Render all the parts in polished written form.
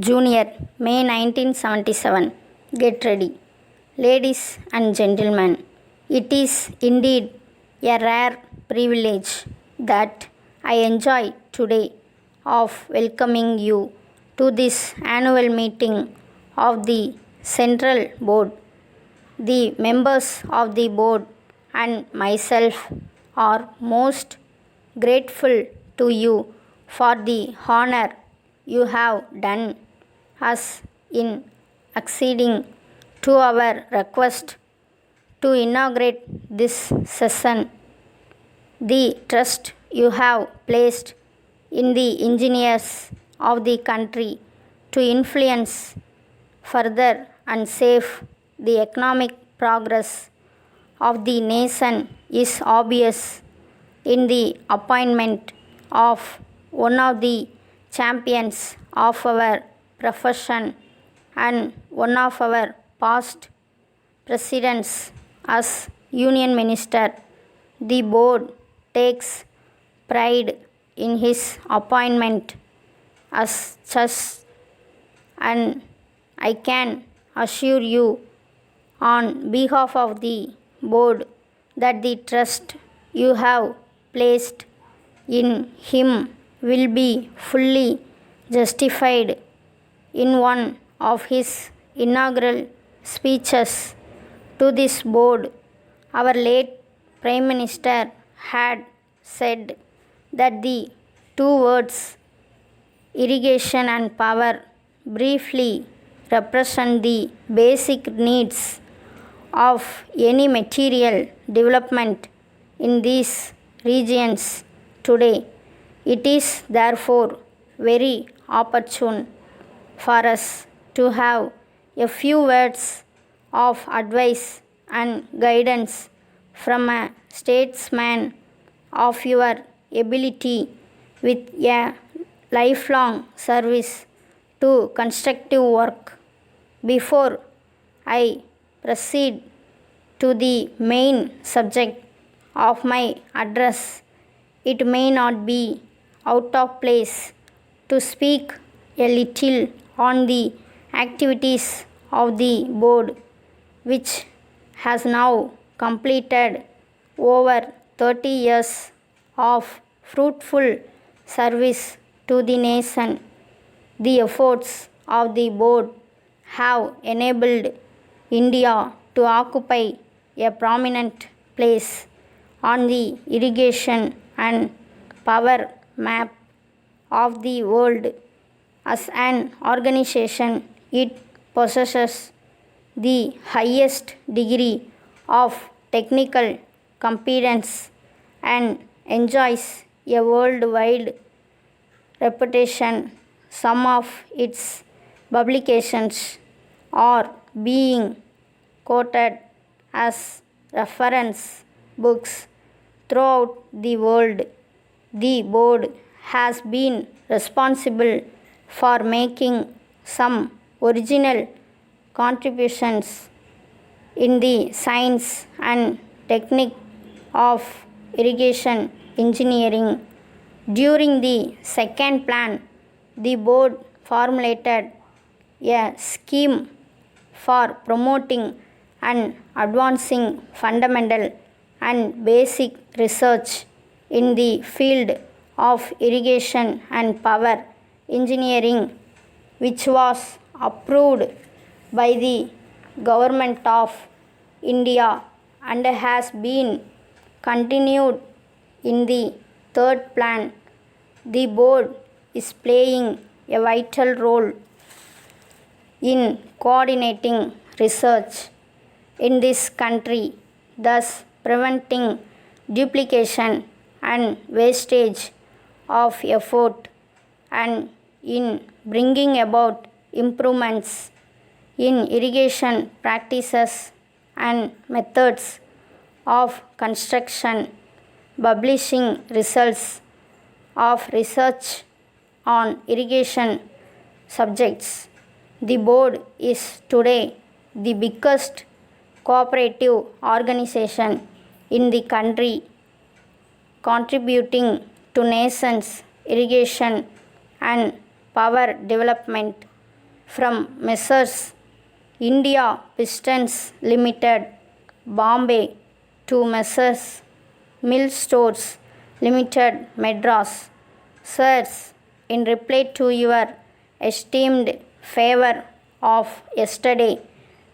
Junior, May 1977. Get ready. Ladies and gentlemen, it is indeed a rare privilege that I enjoy today of welcoming you to this annual meeting of the Central Board. The members of the board and myself are most grateful to you for the honor you have done us in acceding to our request to inaugurate this session. The trust you have placed in the engineers of the country to influence further and save the economic progress of the nation is obvious in the appointment of one of the champions of our profession and one of our past presidents as Union Minister. The board takes pride in his appointment as such, and I can assure you on behalf of the board that the trust you have placed in him will be fully justified. In one of his inaugural speeches to this board, our late Prime Minister had said that the two words irrigation and power briefly represent the basic needs of any material development in these regions today. It is therefore very opportune for us to have a few words of advice and guidance from a statesman of your ability with a lifelong service to constructive work. Before I proceed to the main subject of my address, it may not be out of place to speak a little on the activities of the board, which has now completed over 30 years of fruitful service to the nation. The efforts of the board have enabled India to occupy a prominent place on the irrigation and power map of the world. As an organization, it possesses the highest degree of technical competence and enjoys a worldwide reputation. Some of its publications are being quoted as reference books throughout the world. The board has been responsible for making some original contributions in the science and technique of irrigation engineering. During the second plan, the board formulated a scheme for promoting and advancing fundamental and basic research in the field of irrigation and power engineering, which was approved by the Government of India and has been continued in the third plan. The board is playing a vital role in coordinating research in this country, thus preventing duplication and wastage of effort, and in bringing about improvements in irrigation practices and methods of construction, publishing results of research on irrigation subjects. The board is today the biggest cooperative organization in the country, contributing to nation's irrigation and power development from Messrs. India Pistons Limited, Bombay, to Messrs. Mill Stores Limited, Madras. Sirs, in reply to your esteemed favor of yesterday,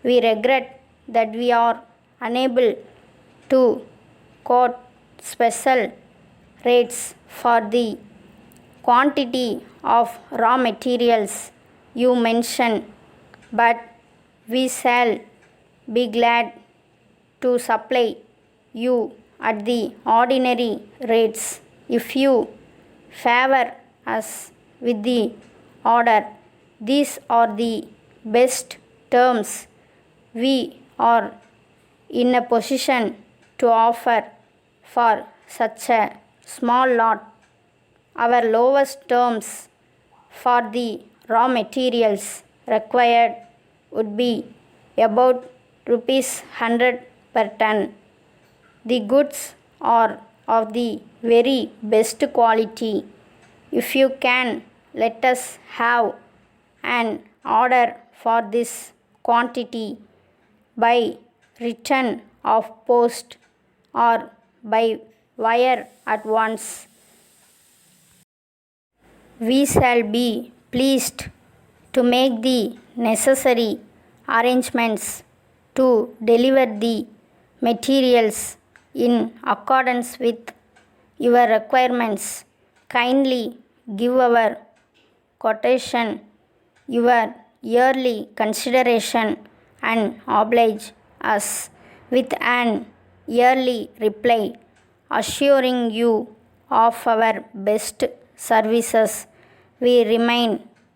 we regret that we are unable to quote special rates for the quantity of raw materials you mention, but we shall be glad to supply you at the ordinary rates if you favor us with the order. These are the best terms we are in a position to offer for such a small lot. Our lowest terms for the raw materials required would be about rupees 100 per ton. The goods are of the very best quality. If you can let us have an order for this quantity by return of post or by wire at once, we shall be pleased to make the necessary arrangements to deliver the materials in accordance with your requirements. Kindly give our quotation your yearly consideration and oblige us with an yearly reply assuring you of our best services. We remain